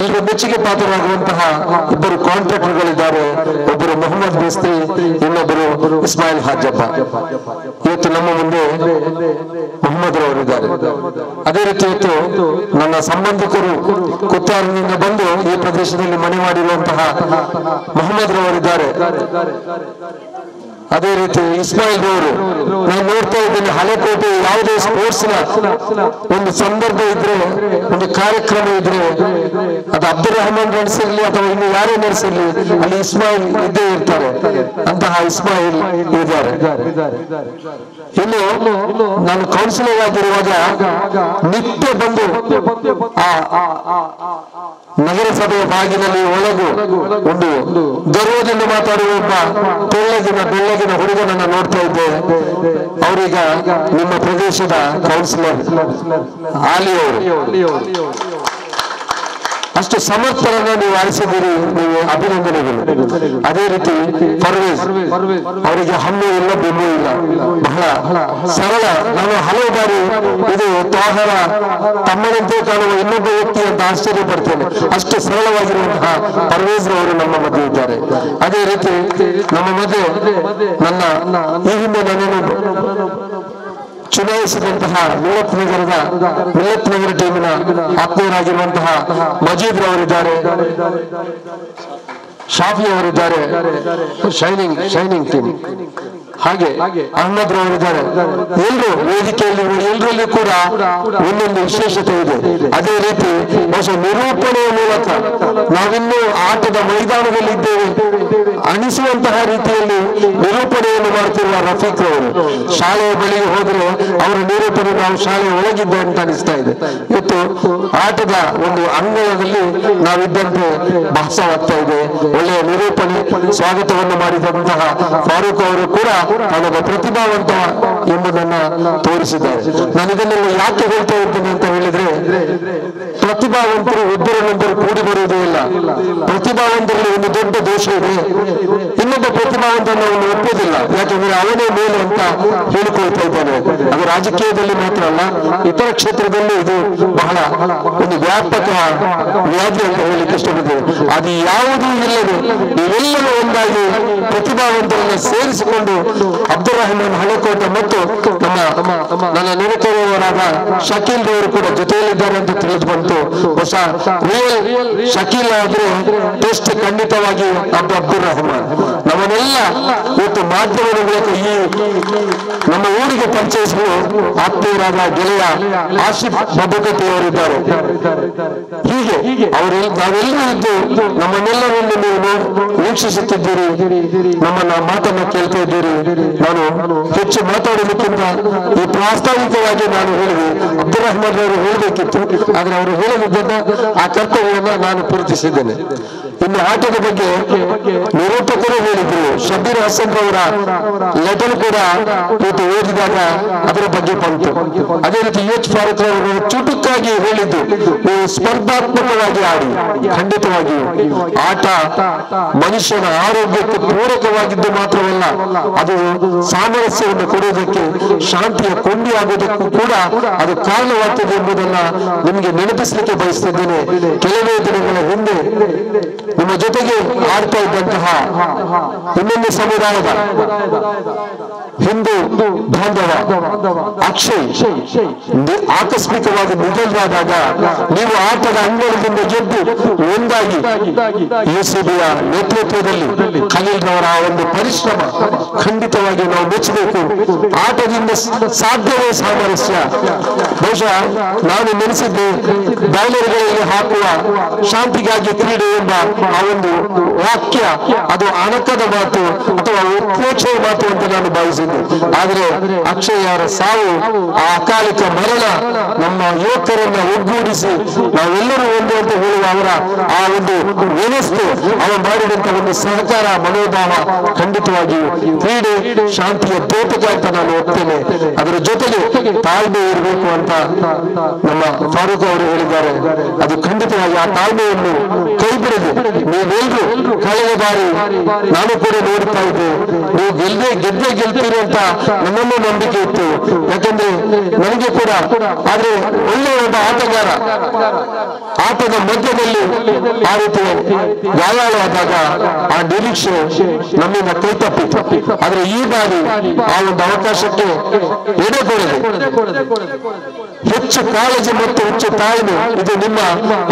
Speaker 5: ಎಲ್ಲರೂ ಮೆಚ್ಚುಗೆ ಪಾತ್ರರಾಗುವಂತಹ ಇಬ್ಬರು ಕಾಂಟ್ರಾಕ್ಟರ್ಗಳಿದ್ದಾರೆ. ಒಬ್ಬರು ಮೊಹಮ್ಮದ್ ಮಿಸ್ತ್ರಿ, ಇನ್ನೊಬ್ಬರು ಇಸ್ಮಾಯಿಲ್ ಹಾಜಬ್ಬ. ಇವತ್ತು ನಮ್ಮ ಮುಂದೆ ಮೊಹಮ್ಮದ್ ರವರಿದ್ದಾರೆ. ಅದೇ ರೀತಿ ಇವತ್ತು ನನ್ನ ಸಂಬಂಧಿಕರು ಕುತ್ತಾರಿನಿಂದ ಬಂದು ಈ ಪ್ರದೇಶದಲ್ಲಿ ಮನೆ ಮಾಡಿರುವಂತಹ ಮೊಹಮ್ಮದ್ ರವರಿದ್ದಾರೆ. ಅದೇ ರೀತಿ ಇಸ್ಮಾಯಿಲ್ ರವರು. ನಾನು ನೋಡ್ತಾ ಇದ್ದೇನೆ, ಹಳೆಕೋಟೆ ಯಾವುದೇ ಸ್ಪೋರ್ಟ್ಸ್ ನ ಒಂದು ಸಂದರ್ಭ ಇದ್ರೆ, ಒಂದು ಕಾರ್ಯಕ್ರಮ ಇದ್ರೆ, ಅದು ಅಬ್ದುಲ್ ರಹಮಾನ್ ನಡೆಸಿರ್ಲಿ ಅಥವಾ ಇನ್ನು ಯಾರೇ ನಡೆಸಿರ್ಲಿ, ಅಲ್ಲಿ ಇಸ್ಮಾಯಿಲ್ ಇದ್ದೇ ಇರ್ತಾರೆ. ಅಂತಹ ಇಸ್ಮಾಯಿಲ್ ಇದ್ದಾರೆ. ಇನ್ನು ನಾನು ಕೌನ್ಸಿಲರ್ ಆಗಿರುವಾಗ ನಿತ್ಯ ಬಂದು ನಗರಸಭೆಯ ಬಾಗಿಲಲ್ಲಿ ಒಳಗು ಒಂದು ಗರ್ವದಿಂದ ಮಾತಾಡುವ ಒಬ್ಬ ಬೆಳ್ಳಗಿನ ಹುಡುಗನನ್ನ ನೋಡ್ತಾ ಇದ್ದೆ. ಅವರೀಗ ನಿಮ್ಮ ಪ್ರದೇಶದ ಕೌನ್ಸಿಲರ್ ಆಲಿ ಅವರು. ಅಷ್ಟು ಸಮರ್ಥರನ್ನ ನೀವು ಆರಿಸಿದ್ದೀರಿ, ನೀವು ಅಭಿನಂದನೆಗಳು. ಅದೇ ರೀತಿ ಪರ್ವೇಜ್ ಅವರಿಗೆ ಹಮ್ಮು ಇಲ್ಲ, ಬೆನ್ನು ಇಲ್ಲ, ಬಹಳ ಸರಳ. ನಾನು ಹಲವು ಬಾರಿ ಇದು ತ್ವಾಹರ ತಮ್ಮನಂತೆ ಕಾಣುವ ಇನ್ನೊಬ್ಬ ವ್ಯಕ್ತಿ ಅಂತ ಆಶ್ಚರ್ಯ ಪಡ್ತೇನೆ. ಅಷ್ಟು ಸರಳವಾಗಿರುವಂತಹ ಪರ್ವೇಜ್ ಅವರು ನಮ್ಮ ಮಧ್ಯೆ ಇದ್ದಾರೆ. ಅದೇ ರೀತಿ ನಮ್ಮ ಮಧ್ಯೆ ನನ್ನ ಈ ಹಿಂದೆ ನನ್ನನ್ನು ಚುನಾಯಿಸಿದಂತಹ ಮಿಲ್ಲತ್ ನಗರ ಟೀಮಿನ ಆತ್ಮೀಯರಾಗಿರುವಂತಹ ಮಜೀದ್ ರವರಿದ್ದಾರೆ, ಶಾಫಿ ಅವರಿದ್ದಾರೆ, ಶೈನಿಂಗ್ ಟೀಮ್. ಹಾಗೆ ಅಹ್ಮದ್ ರವರಿದ್ದಾರೆ. ಎಲ್ಲರೂ ವೇದಿಕೆಯಲ್ಲಿ ಎಲ್ಲರಲ್ಲಿ ಕೂಡ ಒಂದೊಂದು ವಿಶೇಷತೆ ಇದೆ. ಅದೇ ರೀತಿ ಹೊಸ ನಿರೂಪಣೆಯ ಮೂಲಕ ನಾವಿನ್ನೂ ಆಟದ ಮೈದಾನದಲ್ಲಿ ಇದ್ದೇವೆ ಅನಿಸುವಂತಹ ರೀತಿಯಲ್ಲಿ ನಿರೂಪಣೆಯನ್ನು ಮಾಡ್ತಿರುವ ರಫೀಕ್ ಅವರು. ಶಾಲೆಯ ಬಳಿಗೆ ಹೋದ್ರೆ ಅವರ ನಿರೂಪಣೆ ನಾವು ಶಾಲೆಯ ಒಳಗಿದ್ದೆ ಅಂತ ಅನಿಸ್ತಾ ಇದೆ. ಇವತ್ತು ಆಟದ ಒಂದು ಅಂಗಳದಲ್ಲಿ ನಾವಿದ್ದಂತೆ ಭಾಸವಾಗ್ತಾ ಇದೆ. ಒಳ್ಳೆಯ ನಿರೂಪಣೆ, ಸ್ವಾಗತವನ್ನು ಮಾಡಿದಂತಹ ಫಾರೂಕ್ ಅವರು ಕೂಡ ತಾನೊಬ್ಬ ಪ್ರತಿಭಾವಂತ ಎಂಬುದನ್ನ ತೋರಿಸಿದ್ದಾರೆ. ನಾನು ಇದನ್ನೆಲ್ಲ ಯಾಕೆ ಹೇಳ್ತಾ ಇದ್ದೇನೆ ಅಂತ ಹೇಳಿದ್ರೆ, ಪ್ರತಿಭಾವಂತರು ಒಬ್ಬರನ್ನೊಬ್ಬರು ಕೂಡಿ ಬರುವುದೇ ಇಲ್ಲ. ಪ್ರತಿಭಾವಂತರಲ್ಲಿ ಒಂದು ದೊಡ್ಡ ದೋಷ ಇದೆ. ಇನ್ನೊಬ್ಬ ಪ್ರತಿಭಾವಂತನ ಅವನು ಒಪ್ಪುವುದಿಲ್ಲ, ಯಾಕಂದ್ರೆ ಅವನೇ ಮೇಲೆ ಅಂತ ಹೇಳಿಕೊಳ್ತಾ ಇದ್ದಾನೆ. ಅದು ರಾಜಕೀಯದಲ್ಲಿ ಮಾತ್ರ ಅಲ್ಲ, ಇತರ ಕ್ಷೇತ್ರದಲ್ಲೂ ಇದು ಬಹಳ ಒಂದು ವ್ಯಾಪಕ ವ್ಯಾಧಿ ಅಂತ ಹೇಳಿಕ್ಕೆ ಇಷ್ಟಪಡ್ತೇವೆ. ಅದು ಯಾವುದೂ ಇಲ್ಲದೆ ಇವೆಲ್ಲವೂ ಒಂದಾಗಿ ಪ್ರತಿಭಾವಂತರನ್ನು ಸೇರಿಸಿಕೊಂಡು ಅಬ್ದುಲ್ ರಹಮಾನ್ ಹಳೆಕೋಟೆ ಮತ್ತು ನನ್ನ ನೆರೆಕೆರೆಯವರಾದ ಶಕೀಲ್ ಅವರು ಕೂಡ ಜೊತೆಯಲ್ಲಿದ್ದಾರೆ ಅಂತ ತಿಳಿದು ಬಂತು. ಹೊಸ ರಿಯಲ್ ಶಕೀಲ್ ಆದ್ರೆ ಟೆಸ್ಟ್ ಖಂಡಿತವಾಗಿ ಅಬ್ದುಲ್ ರಹಮಾನ್. ನಮ್ಮನ್ನೆಲ್ಲ ಇವತ್ತು ಮಾಧ್ಯಮದ ಮೂಲಕ ಈ ನಮ್ಮ ಊರಿಗೆ ಪರಿಚಯಿಸಲು ಆತ್ಮೀಯರಾದ ಗೆಳೆಯ ಆಸಿಫ್ ಬಬ್ಬಕತಿಯವರಿದ್ದಾರೆ. ಹೀಗೆ ನಾವೆಲ್ಲರೂ ಇದ್ದು ನಮ್ಮನ್ನೆಲ್ಲರನ್ನು ನೀವು ವೀಕ್ಷಿಸುತ್ತಿದ್ದೀರಿ, ನಮ್ಮನ್ನ ಮಾತನ್ನ ಕೇಳ್ತಾ ಇದ್ದೀರಿ. ನಾನು ಹೆಚ್ಚು ಮಾತಾಡೋದಕ್ಕಿಂತ ಈ ಪ್ರಾಸ್ತಾವಿಕವಾಗಿ ನಾನು ಹೇಳಿದೆ, ಅಬ್ದುಲ್ ರಹಮಾನ್ ಅವರು ಹೇಳಬೇಕಿತ್ತು, ಆದ್ರೆ ಅವರು ಹೇಳದಿದ್ದ ಆ ಕರ್ತವ್ಯವನ್ನು ನಾನು ಪೂರ್ತಿಸಿದ್ದೇನೆ. ಇನ್ನು ಆಟದ ಬಗ್ಗೆ ನಿರೂಪಕರು ಹೇಳಿದ್ರು, ಶಬೀರ್ ಹಸನ್ ಅವರ ಲೆಟರ್ ಕೂಡ ಇವತ್ತು ಓದಿದಾಗ ಅದರ ಬಗ್ಗೆ ಬಂತು. ಅದೇ ರೀತಿ ಎಚ್ ಫಾರೂಕ್ ಅವರು ಚುಟುಕಾಗಿ ಹೇಳಿದ್ದು, ನೀವು ಸ್ಪರ್ಧಾತ್ಮಕವಾಗಿ ಆಡಿ. ಖಂಡಿತವಾಗಿ ಆಟ ಮನುಷ್ಯನ ಆರೋಗ್ಯಕ್ಕೆ ಪೂರಕವಾಗಿದ್ದು ಮಾತ್ರವಲ್ಲ, ಅದು ಸಾಮರಸ್ಯವನ್ನು ಕೊಡುವುದಕ್ಕೆ, ಶಾಂತಿಯ ಕೊಂಡಿ ಆಗುವುದಕ್ಕೂ ಕೂಡ ಅದು ಕಾರಣವಾಗ್ತದೆ ಎಂಬುದನ್ನ ನಿಮಗೆ ನೆನಪಿಸಲಿಕ್ಕೆ ಬಯಸ್ತಿದ್ದೇನೆ. ಕೆಲವೇ ದಿನಗಳ ಹಿಂದೆ ನಿಮ್ಮ ಜೊತೆಗೆ ಆಡ್ತಾ ಇದ್ದಂತಹ ಇನ್ನೊಂದು ಸಮುದಾಯದ ಹಿಂದೂ ಬಾಂಧವ ಅಕ್ಷಯ್ ಆಕಸ್ಮಿಕವಾಗಿ ನಿಧನರಾದಾಗ ನೀವು ಆಟದ ಅಂಗಳದಿಂದ ಗೆದ್ದು ಒಂದಾಗಿ ಯುಸಿಬಿಯ ನೇತೃತ್ವದಲ್ಲಿ ಖಲೀಲ್ ರವರ ಒಂದು ಪರಿಶ್ರಮ ಖಂಡಿತವಾಗಿ ನಾವು ಮೆಚ್ಚಬೇಕು. ಆಟದಿಂದ ಸಾಧ್ಯವೇ ಸಾಮರಸ್ಯ. ಬಹುಶಃ ನಾನು ನೆನೆಸಿದ್ದು ಬ್ಯಾನರ್ಗಳಲ್ಲಿ ಹಾಕುವ ಶಾಂತಿಗಾಗಿ ಕ್ರೀಡೆ ಎಂಬ ಆ ಒಂದು ವಾಕ್ಯ ಅದು ಅಣಕದ ಮಾತು ಅಥವಾ ಉತ್ಪ್ರೇಕ್ಷೆಯ ಮಾತು ಅಂತ ನಾನು ಭಾವಿಸಿದ್ದೆ. ಆದ್ರೆ ಅಕ್ಷಯ್ ಅವರ ಸಾವು, ಆ ಅಕಾಲಿಕ ಮರಣ ನಮ್ಮ ಯುವಕರನ್ನ ಒಗ್ಗೂಡಿಸಿ ನಾವೆಲ್ಲರೂ ಒಂದು ಅಂತ ಹೇಳುವ ಅವರ ಆ ಒಂದು ವ್ಯವಸ್ಥೆ, ಅವರು ಮಾಡಿದಂತ ಒಂದು ಸಹಕಾರ ಮನೋಭಾವ ಖಂಡಿತವಾಗಿ ಕ್ರೀಡೆ ಶಾಂತಿಯ ದೋಪಕ ಅಂತ ನಾನು ಒಪ್ತೇನೆ. ಅದರ ಜೊತೆಗೆ ತಾಳ್ಮೆ ಇರಬೇಕು ಅಂತ ನಮ್ಮ ಫಾರೂಕ್ ಅವರು ಹೇಳಿದ್ದಾರೆ. ಅದು ಖಂಡಿತವಾಗಿ ಆ ತಾಳ್ಮೆಯನ್ನು ಕೈ ಬಿಡದು. ನೀವೆಲ್ಲರೂ ಕಳೆದ ಬಾರಿ ನಾನು ಕೂಡ ನೋಡ್ತಾ ಇದ್ದೆ, ನೀವು ಗೆದ್ದೇ ಗೆಲ್ತೀರಿ ಅಂತ ನನ್ನನ್ನು ನಂಬಿಕೆ ಇತ್ತು. ಯಾಕಂದ್ರೆ ನನಗೆ ಕೂಡ, ಆದ್ರೆ ಒಳ್ಳೆಯ ಒಬ್ಬ ಆಟಗಾರ ಆಟದ ಮಧ್ಯದಲ್ಲಿ ಆ ರೀತಿ ಗಾಯಾಳಾದಾಗ ಆ ನಿರೀಕ್ಷೆ ನಮ್ಮಿಂದ ಕೈ ತಪ್ಪಿತ್ತು. ಆದ್ರೆ ಈ ಬಾರಿ ಆ ಒಂದು ಅವಕಾಶಕ್ಕೆ ಎಡೆ ಕೊಡದೆ ಹೆಚ್ಚು ಕಾಳಜಿ ಮತ್ತು ಹೆಚ್ಚು ತಾಳ್ಮೆ ಇದು ನಿಮ್ಮ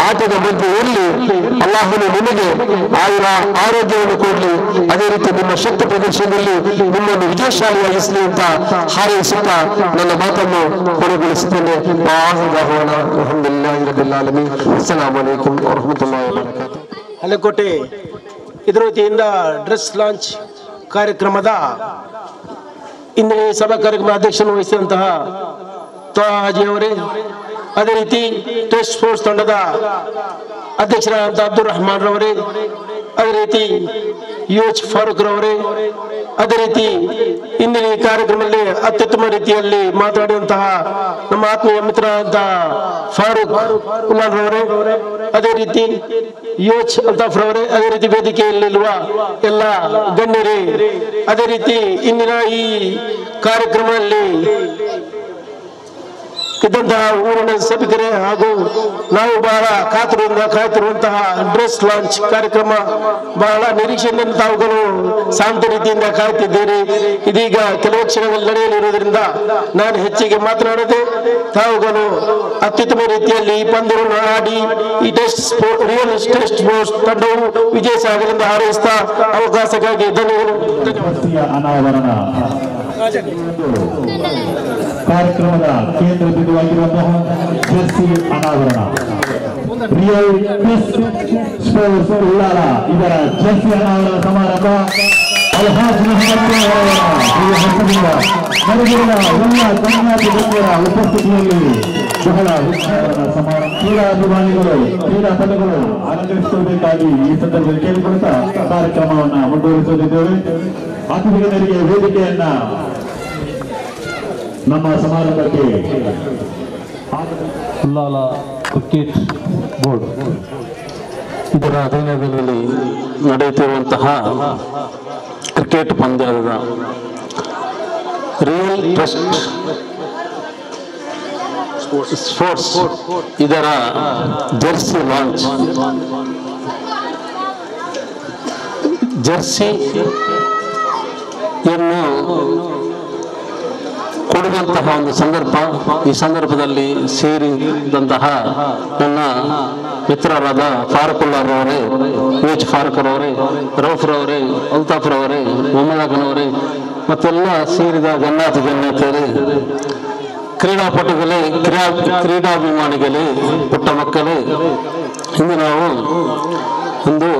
Speaker 5: ಆಟದ ಮಧ್ಯೆ ಇರಲಿ. ಅಲ್ಲಾಹನು ನಿಮಗೆ ಆರೋಗ್ಯವನ್ನು ಕೊಡಲಿ, ಅದೇ ರೀತಿ ನಿಮ್ಮ ಶಕ್ತಿ ಪ್ರದರ್ಶನದಲ್ಲಿ ನಿಮ್ಮನ್ನು ವಿಜಯಶಾಲಿಯಾಗಿಸಲಿ ಅಂತ ಹಾರೈಸುತ್ತಾ ನನ್ನ ಮಾತನ್ನು ಕೊನೆಗೊಳಿಸುತ್ತೇನೆ. ಅಸ್ಸಲಾಮು ಅಲೈಕುಂ ವರಹಮತುಲ್ಲಾಹಿ ವಬರಕಾತುಹು.
Speaker 6: ಹಲೆಕೋಟೆ ಇದರ ವತಿಯಿಂದ ಡ್ರೆಸ್ ಲಾಂಚ್ ಕಾರ್ಯಕ್ರಮದ ಇಂದಿನ ಸಭಾ ಕಾರ್ಯಕ್ರಮದ ಅಧ್ಯಕ್ಷನ್ನು ವಹಿಸಿದಂತಹ ಹಾಜಿ ಅವರೇ, ಅದೇ ರೀತಿ ಟೆಸ್ಟ್ ಸ್ಪೋರ್ಟ್ಸ್ ತಂಡದ ಅಧ್ಯಕ್ಷರಾದಂಥ ಅಬ್ದುಲ್ ರಹಮಾನ್ ರವರೇ, ಅದೇ ರೀತಿ ಎಚ್ ಫಾರೂಕ್ ರವರೇ, ಅದೇ ರೀತಿ ಇಂದಿನ ಈ ಕಾರ್ಯಕ್ರಮದಲ್ಲಿ ಅತ್ಯುತ್ತಮ ರೀತಿಯಲ್ಲಿ ಮಾತನಾಡಿದಂತಹ ನಮ್ಮ ಆತ್ಮೀಯ ಮಿತ್ರರಾದಂಥ ಫಾರೂಕ್ ಉಲ್ಲಾನ್ ರವರೇ, ಅದೇ ರೀತಿ ಎಚ್ ಅಲ್ತಾಫ್ ರವರೇ, ಅದೇ ರೀತಿ ವೇದಿಕೆಯಲ್ಲಿರುವ ಎಲ್ಲ ಗಣ್ಯರೇ, ಅದೇ ರೀತಿ ಇಂದಿನ ಈ ಕಾರ್ಯಕ್ರಮದಲ್ಲಿ ಇದ್ದಂತಹ ಊರಿನ ಸಭಿಕರೇ ಹಾಗೂ ನಾವು ಬಹಳ ಕಾಯ್ತಿರುವಂತಹ ಡ್ರೆಸ್ ಲಾಂಚ್ ಕಾರ್ಯಕ್ರಮ ಬಹಳ ನಿರೀಕ್ಷೆಯಿಂದ ತಾವುಗಳು ಶಾಂತ ರೀತಿಯಿಂದ ಕಾಯ್ತಿದ್ದೀರಿ. ಇದೀಗ ಕೆಲವು ಕ್ಷಣಗಳು ನಡೆಯಲಿರುವುದರಿಂದ ನಾನು ಹೆಚ್ಚಿಗೆ ಮಾತನಾಡದೆ ತಾವುಗಳು ಅತ್ಯುತ್ತಮ ರೀತಿಯಲ್ಲಿ ಈ ಪಂದ್ಯವನ್ನು ಆಡಿ ಈ ರಿಯಲ್ ಟೆಸ್ಟ್ ಸ್ಪೋರ್ಟ್ಸ್ ತಂಡವು ವಿಜಯ ಸಾಗರದಿಂದ ಹಾರೈಸಿದ ಅವಕಾಶಕ್ಕಾಗಿ ಧನ್ಯವಾದಗಳು.
Speaker 2: ಕಾರ್ಯಕ್ರಮದ ಕೇಂದ್ರ ಬಿಂದುವಾಗಿರುವಂತಹ ಜೆರ್ಸಿ ಅನಾವರಣ, ರಿಯಲ್ ಟೆಸ್ಟ್ ಸ್ಪೋರ್ಟ್ಸ್ ಉಳ್ಳಾಲ ಇದರ ಜೆರ್ಸಿ ಅನಾವರಣ ಸಮಾರಂಭ ಅಲ್ಹಾಜ್ ಮೊಹಮ್ಮದ್ ಅವರ ಹಸ್ತದಿಂದ ನಡೆದಿರುವ ಎಲ್ಲ ಕರ್ನಾಟಕ ಗಣ್ಯರ ಉಪಸ್ಥಿತಿಯಲ್ಲಿ ಬಹಳ ಉತ್ಸಾಹದ ಸಮಾರಂಭ. ಕ್ರೀಡಾಭಿಮಾನಿಗಳು ಕ್ರೀಡಾಪಟುಗಳು ಅಲಂಕರಿಸಿಕೊಳ್ಳಬೇಕಾಗಿ ಈ ಸಂದರ್ಭದಲ್ಲಿ ಕೇಳಿಕೊಳ್ತಾ ಕಾರ್ಯಕ್ರಮವನ್ನು ಮುಂದುವರಿಸುತ್ತಿದ್ದೇವೆ. ಅತಿಥಿಗಳಿಗೆ ವೇದಿಕೆಯನ್ನ ನಮ್ಮ ಸಮಾರಂಭಕ್ಕೆ ಉಲ್ಲಾಲ ಕ್ರಿಕೆಟ್ ಬೋರ್ಡ್
Speaker 3: ಇದರ ಅಧೀನದಲ್ಲಿ ನಡೆಯುತ್ತಿರುವಂತಹ ಕ್ರಿಕೆಟ್ ಪಂದ್ಯದ ರಿಯಲ್ ಟ್ರಸ್ಟ್ ಸ್ಪೋರ್ಟ್ಸ್ ಇದರ ಜೆರ್ಸಿ ಲಾಂಚ್. ಜೆರ್ಸಿಯನ್ನು ಕೊಡುವಂತಹ ಒಂದು ಸಂದರ್ಭ. ಈ ಸಂದರ್ಭದಲ್ಲಿ ಸೇರಿದಂತಹ ನನ್ನ ಮಿತ್ರರಾದ ಫಾರೂಕುಲ್ಲಾರವರೇ, ಎಚ್ ಫಾರೂಕರವರೇ, ರೌಫ್ರವರೇ, ಅಲ್ತಾಫ್ರವರೇ, ಮೊಹಮ್ಮದ್ ಅಗನವರೇ ಮತ್ತೆಲ್ಲ ಸೇರಿದ ಗಣ್ಯಾತಿಯರೇ, ಕ್ರೀಡಾಪಟುಗಳೇ, ಕ್ರೀಡಾಭಿಮಾನಿಗಳೇ, ಪುಟ್ಟ ಮಕ್ಕಳೇ, ಇಂದು ನಾವು ಒಂದು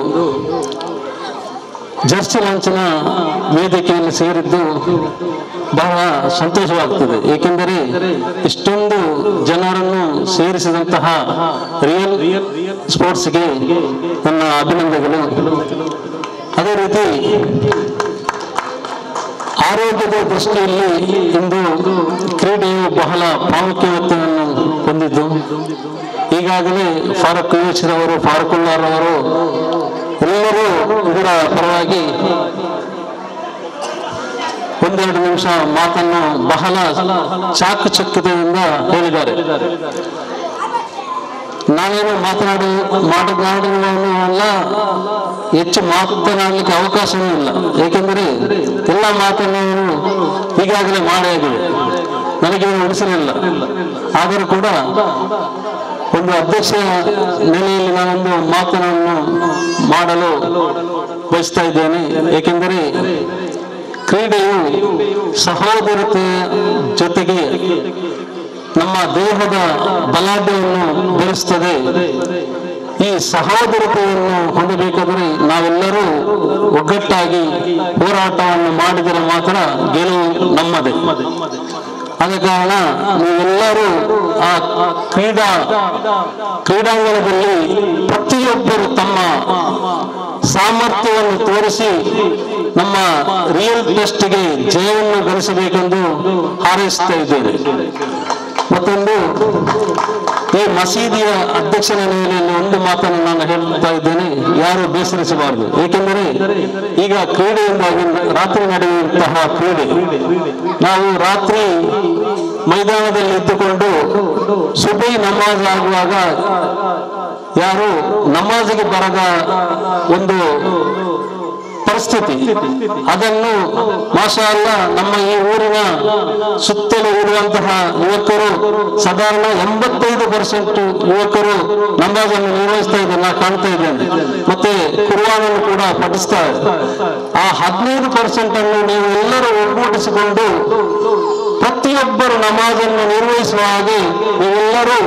Speaker 3: ಜೆರ್ಸಿ ಲಾಂಚಿನ ವೇದಿಕೆಯಲ್ಲಿ ಸೇರಿದ್ದು ಬಹಳ ಸಂತೋಷವಾಗ್ತದೆ. ಏಕೆಂದರೆ ಇಷ್ಟೊಂದು ಜನರನ್ನು ಸೇರಿಸಿದಂತಹ ರಿಯಲ್ ಸ್ಪೋರ್ಟ್ಸ್ಗೆ ನನ್ನ ಅಭಿನಂದನೆಗಳು. ಅದೇ ರೀತಿ ಆರೋಗ್ಯದ ದೃಷ್ಟಿಯಲ್ಲಿ ಇಂದು ಕ್ರೀಡೆಯು ಬಹಳ ಪ್ರಾಮುಖ್ಯತೆಯನ್ನು ಹೊಂದಿದ್ದು, ಈಗಾಗಲೇ ಫಾರೂಕ್ ರವರು, ಫಾರೂಕುಲ್ಲಾರವರು ಎಲ್ಲರೂ ಇದರ ಪರವಾಗಿ ಒಂದೆರಡು ನಿಮಿಷ ಮಾತನ್ನು ಬಹಳ ಚಾಕಚಕ್ಯತೆಯಿಂದ ಹೇಳಿದ್ದಾರೆ. ನಾವೇನು ಮಾತನಾಡುವಲ್ಲ, ಹೆಚ್ಚು ಮಾತನಾಡಲಿಕ್ಕೆ ಅವಕಾಶವೂ ಇಲ್ಲ. ಏಕೆಂದರೆ ಎಲ್ಲ ಮಾತನ್ನು ಈಗಾಗಲೇ ಮಾಡಿಯಾಗಿದೆ, ನನಗೇನು ಉಳಿಸಲಿಲ್ಲ. ಆದರೂ ಕೂಡ ಒಂದು ಅಧ್ಯಕ್ಷ ನೆಲೆಯಲ್ಲಿ ನಾನೊಂದು ಮಾತನ್ನು ಮಾಡಲು ಬಯಸ್ತಾ ಇದ್ದೇನೆ. ಏಕೆಂದರೆ ಕ್ರೀಡೆಯು ಸಹೋದರತೆಯ ಜೊತೆಗೆ ನಮ್ಮ ದೇಹದ ಬಲಾಢ್ಯವನ್ನು ಬೆಳೆಸ್ತದೆ. ಈ ಸಹೋದರತೆಯನ್ನು ಹೊಂದಬೇಕಾದರೆ ನಾವೆಲ್ಲರೂ ಒಗ್ಗಟ್ಟಾಗಿ ಹೋರಾಟವನ್ನು ಮಾಡಿದರೆ ಮಾತ್ರ ಗೆಲುವು ನಮ್ಮದೇ. ಆದ ಕಾರಣ ನೀವೆಲ್ಲರೂ ಆ ಕ್ರೀಡಾಂಗಣದಲ್ಲಿ ಪ್ರತಿಯೊಬ್ಬರು ತಮ್ಮ ಸಾಮರ್ಥ್ಯವನ್ನು ತೋರಿಸಿ ನಮ್ಮ ರಿಯಲ್ ಟ್ರಸ್ಟ್ಗೆ ಜಯವನ್ನು ಗಳಿಸಬೇಕೆಂದು ಹಾರೈಸ್ತಾ ಇದ್ದೇನೆ. ಮತ್ತೊಂದು, ಈ ಮಸೀದಿಯ ಅಧ್ಯಕ್ಷನ ನೆಲೆಯಲ್ಲಿ ಒಂದು ಮಾತನ್ನು ನಾನು ಹೇಳ್ತಾ ಇದ್ದೇನೆ, ಯಾರು ಬೇಸರಿಸಬಾರದು. ಏಕೆಂದರೆ ಈಗ ಕ್ರೀಡೆಯಿಂದಾಗಿ ರಾತ್ರಿ ನಡೆಯುವಂತಹ ಕ್ರೀಡೆ, ನಾವು ರಾತ್ರಿ ಮೈದಾನದಲ್ಲಿ ಇದ್ದುಕೊಂಡು ಸುಬೈ ನಮಾಜ್ ಆಗುವಾಗ ಯಾರು ನಮಾಜಿಗೆ ಬರದ ಒಂದು ಪರಿಸ್ಥಿತಿ, ಅದನ್ನು ಮಾಷಾ ಅಲ್ಲಾ ನಮ್ಮ ಈ ಊರಿನ ಸುತ್ತಲೂ ಇರುವಂತಹ ಯುವಕರು ಸಾಧಾರಣ 85% ಯುವಕರು ನಮಾಜನ್ನು ನಿರ್ವಹಿಸ್ತಾ ಇದ್ದಾರೆ, ನಾನು ಕಾಣ್ತಾ ಇದ್ದೇನೆ. ಮತ್ತೆ ಕುರ್ಆನನ್ನು ಕೂಡ ಪಠಿಸ್ತಾರೆ. ಆ 15% ಅನ್ನು ನೀವು ಎಲ್ಲರೂ ಒಗ್ಗೂಡಿಸಿಕೊಂಡು ಪ್ರತಿಯೊಬ್ಬರು ನಮಾಜನ್ನು ನಿರ್ವಹಿಸುವ ಹಾಗೆ ನೀವೆಲ್ಲರೂ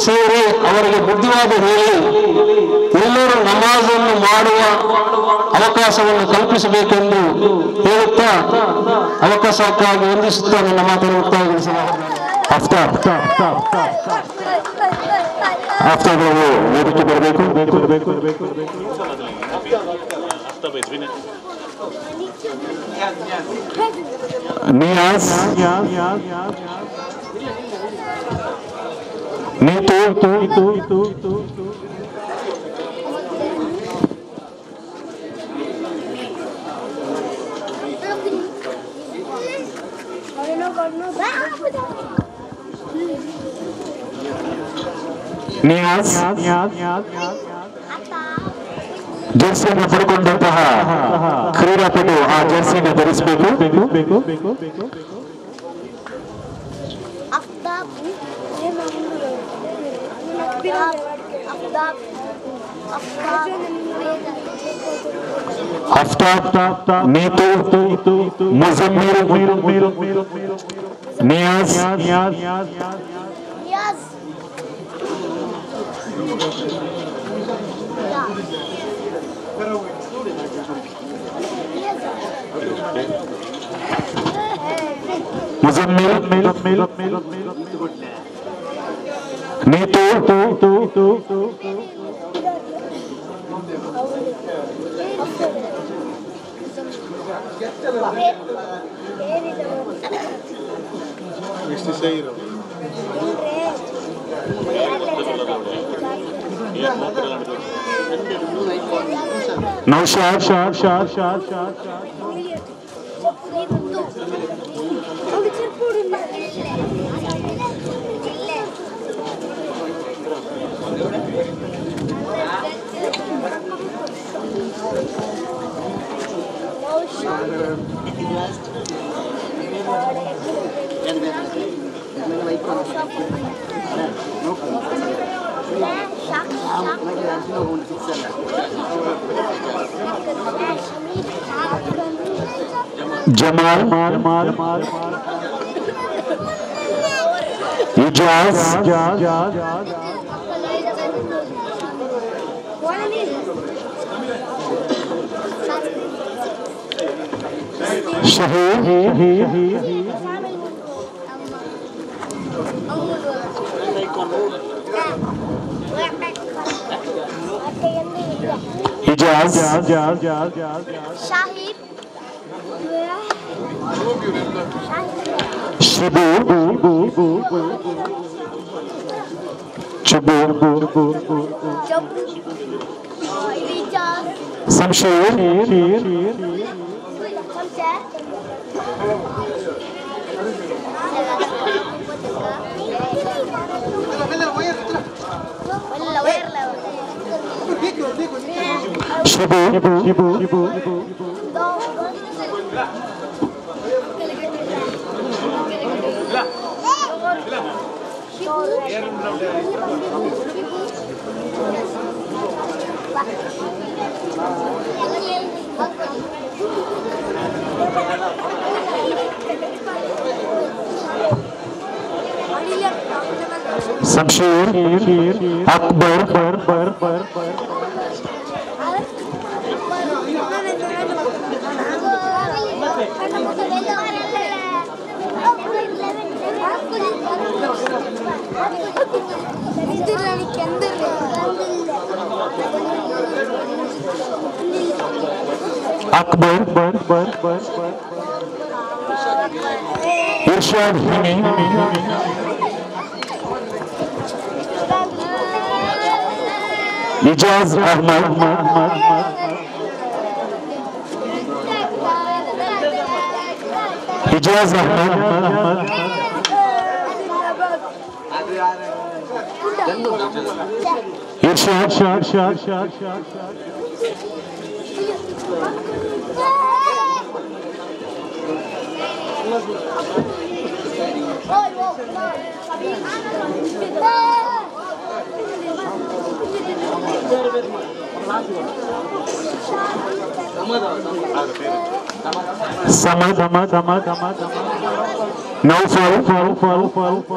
Speaker 3: ಸೇರಿ ಅವರಿಗೆ ಬುದ್ಧಿವಾದ ಹೇಳಿ ಎಲ್ಲರೂ ನಮಾಜನ್ನು ಮಾಡುವ ಅವಕಾಶವನ್ನು ಕಲ್ಪಿಸಬೇಕೆಂದು ಹೇಳುತ್ತಾ ಅವಕಾಶಕ್ಕಾಗಿ ವಂದಿಸುತ್ತಾ ನನ್ನ ಮಾತನ್ನು
Speaker 2: ಆಫ್ತಾಬ್ ವೇದಿಕೆ ಬರಬೇಕು. ನಿಯಾಸ್, ನೀತು, ನಿಯಾಸ್ ಜೆರ್ಸಿಯನ್ನು ಪಡ್ಕೊಂಡಂತಹ ಕ್ರೀಡಾಪಟು ಆ ಜೆರ್ಸಿಯನ್ನು ಧರಿಸಬೇಕು. ಆಫ್ತಾಬ್, ನೀತು, ಮುಜಮ್ಮಿಲ್, ನಿಯಾಸ್, ಮುಜಮ್ಮಿಲ್, ನೀತು, ನೌಶಾದ್ ಜಮಾಲ್ ಇಜಾಜ್ ಇಜಾಜ್ ಶಿಬು ಸಂಶೀರ್ ಶಿಬು शमशेर अकबर अकबर इरशाद हिमी इजाज अहमद इजाज अहमद इरशाद समद नौफल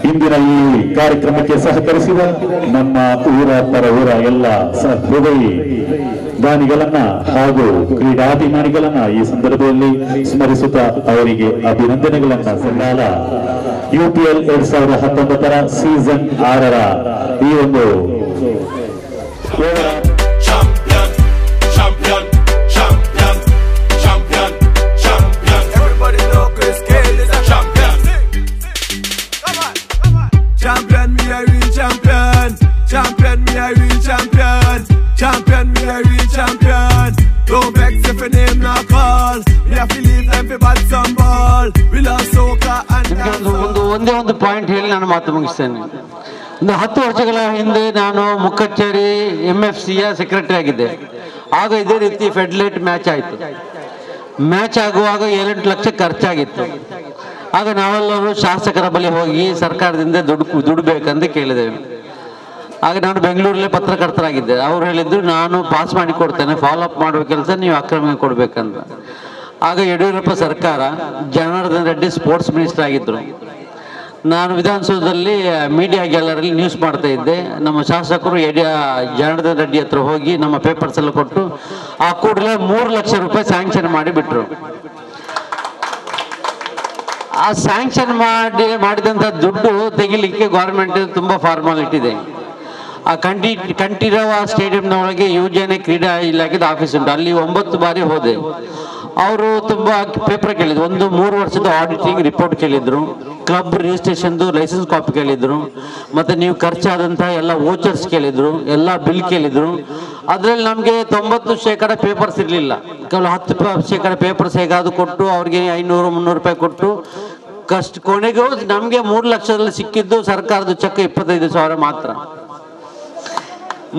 Speaker 2: ಇಂದಿನ ಈ ಕಾರ್ಯಕ್ರಮಕ್ಕೆ ಸಹಕರಿಸಿದ ನಮ್ಮ ಊರ ಪರವೂರ ಎಲ್ಲ ಹೃದಯಿ ದಾನಿಗಳನ್ನ ಹಾಗೂ ಕ್ರೀಡಾಭಿಮಾನಿಗಳನ್ನ ಈ ಸಂದರ್ಭದಲ್ಲಿ ಸ್ಮರಿಸುತ್ತಾ ಅವರಿಗೆ ಅಭಿನಂದನೆಗಳನ್ನ ಸಲ್ಲಾಲ. UPL 2019 ಸೀಸನ್ 6ರ ಈ ಒಂದು
Speaker 7: ಒಂದೇ ಒಂದು ಪಾಯಿಂಟ್ ಹೇಳಿ ನಾನು ಮಾತು ಮುಗಿಸ್ತೇನೆ. ಒಂದು 10 ವರ್ಷಗಳ ಹಿಂದೆ ನಾನು ಮುಖಚೇರಿ MFCಯ ಸೆಕ್ರೆಟರಿ ಆಗಿದ್ದೆ. ಆಗ ಇದೇ ರೀತಿ ಫೆಡ್ಲೈಟ್ ಮ್ಯಾಚ್ ಆಯಿತು. ಮ್ಯಾಚ್ ಆಗುವಾಗ 7-8 ಲಕ್ಷ ಖರ್ಚಾಗಿತ್ತು. ಆಗ ನಾವೆಲ್ಲರೂ ಶಾಸಕರ ಬಳಿ ಹೋಗಿ ಸರ್ಕಾರದಿಂದ ದುಡ್ಡು ಬೇಕಂತ ಕೇಳಿದೆವು. ಆಗ ನಾನು ಬೆಂಗಳೂರಲ್ಲೇ ಪತ್ರಕರ್ತರಾಗಿದ್ದೆ. ಅವ್ರು ಹೇಳಿದ್ರು ನಾನು ಪಾಸ್ ಮಾಡಿ ಕೊಡ್ತೇನೆ, ಫಾಲೋ ಅಪ್ ಮಾಡುವ ಕೆಲಸ ನೀವು ಅಕ್ರಮ ಕೊಡ್ಬೇಕಂತ. ಆಗ ಯಡಿಯೂರಪ್ಪ ಸರ್ಕಾರ ಜನಾರ್ದನ್ ರೆಡ್ಡಿ ಸ್ಪೋರ್ಟ್ಸ್ ಮಿನಿಸ್ಟರ್ ಆಗಿದ್ರು. ನಾನು ವಿಧಾನಸೌಧದಲ್ಲಿ ಮೀಡಿಯಾ ಗ್ಯಾಲರಿಯಲ್ಲಿ ನ್ಯೂಸ್ ಮಾಡ್ತಾ ಇದ್ದೆ. ನಮ್ಮ ಶಾಸಕರು ಜನಾರ್ದನ್ ರೆಡ್ಡಿ ಹತ್ರ ಹೋಗಿ ನಮ್ಮ ಪೇಪರ್ಸ್ ಎಲ್ಲ ಕೊಟ್ಟು ಆ ಕೂಡಲೇ 3 ಲಕ್ಷ ರೂಪಾಯಿ ಸ್ಯಾಂಕ್ಷನ್ ಮಾಡಿ ಬಿಟ್ರು. ಆ ಸ್ಯಾಂಕ್ಷನ್ ಮಾಡಿದಂಥ ದುಡ್ಡು ತೆಗಿಲಿಕ್ಕೆ ಗೌರ್ಮೆಂಟ್ ತುಂಬ ಫಾರ್ಮಾಲಿಟಿ ಇದೆ. ಆ ಕಂಠೀರವ ಸ್ಟೇಡಿಯಂನ ಒಳಗೆ ಯುವಜನ ಕ್ರೀಡಾ ಇಲಾಖೆದ ಆಫೀಸ್ ಉಂಟು. ಅಲ್ಲಿ 9 ಬಾರಿ ಹೋದೆ. ಅವರು ತುಂಬ ಪೇಪರ್ ಕೇಳಿದ್ರು. ಒಂದು 3 ವರ್ಷದ ಆಡಿಟಿಂಗ್ ರಿಪೋರ್ಟ್ ಕೇಳಿದ್ರು, ಕ್ಲಬ್ ರಿಜಿಸ್ಟ್ರೇಷನ್ದು ಲೈಸೆನ್ಸ್ ಕಾಪಿ ಕೇಳಿದ್ರು, ಮತ್ತೆ ನೀವು ಖರ್ಚಾದಂತಹ ಎಲ್ಲ ವೋಚರ್ಸ್ ಕೇಳಿದ್ರು, ಎಲ್ಲ ಬಿಲ್ ಕೇಳಿದ್ರು. ಅದರಲ್ಲಿ ನಮಗೆ 90% ಪೇಪರ್ಸ್ ಇರಲಿಲ್ಲ. ಕೇವಲ 10% ಪೇಪರ್ಸ್ ಹೇಗಾದ್ರು ಕೊಟ್ಟು ಅವ್ರಿಗೆ 500-300 ರೂಪಾಯಿ ಕೊಟ್ಟು ಕೊನೆಗೂ ನಮಗೆ 3 ಲಕ್ಷದಲ್ಲಿ ಸಿಕ್ಕಿದ್ದು ಸರ್ಕಾರದ ಚೆಕ್ 25,000 ಮಾತ್ರ.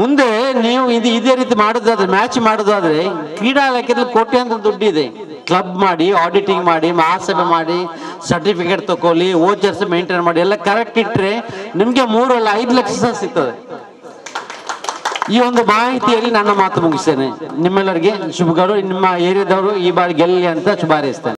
Speaker 7: ಮುಂದೆ ನೀವು ಇದೇ ರೀತಿ ಮಾಡೋದಾದ್ರೆ, ಮ್ಯಾಚ್ ಮಾಡೋದಾದ್ರೆ ಕ್ರೀಡಾ ಇಲಾಖೆಯಲ್ಲಿ ಕೋಟ್ಯಾಂತರ ದುಡ್ಡಿದೆ. ಕ್ಲಬ್ ಮಾಡಿ, ಆಡಿಟಿಂಗ್ ಮಾಡಿ, ಮಹಾಸಭೆ ಮಾಡಿ, ಸರ್ಟಿಫಿಕೇಟ್ ತಗೊಳ್ಳಿ, ವೋಚರ್ಸ್ ಮೇಂಟೈನ್ ಮಾಡಿ, ಎಲ್ಲ ಕರೆಕ್ಟ್ ಇಟ್ಟರೆ ನಿಮಗೆ 3 ಅಲ್ಲ 5 ಲಕ್ಷ ಸಿಗ್ತದೆ. ಈ ಒಂದು ಮಾಹಿತಿಯಲ್ಲಿ ನನ್ನ ಮಾತು ಮುಗಿಸ್ತೇನೆ. ನಿಮ್ಮೆಲ್ಲರಿಗೆ ಶುಭಗಳು. ನಿಮ್ಮ ಏರಿಯಾದವರು ಈ ಬಾರಿ ಗೆಲ್ಲಿ ಅಂತ ಶುಭ ಹಾರೈಸ್ತೇನೆ.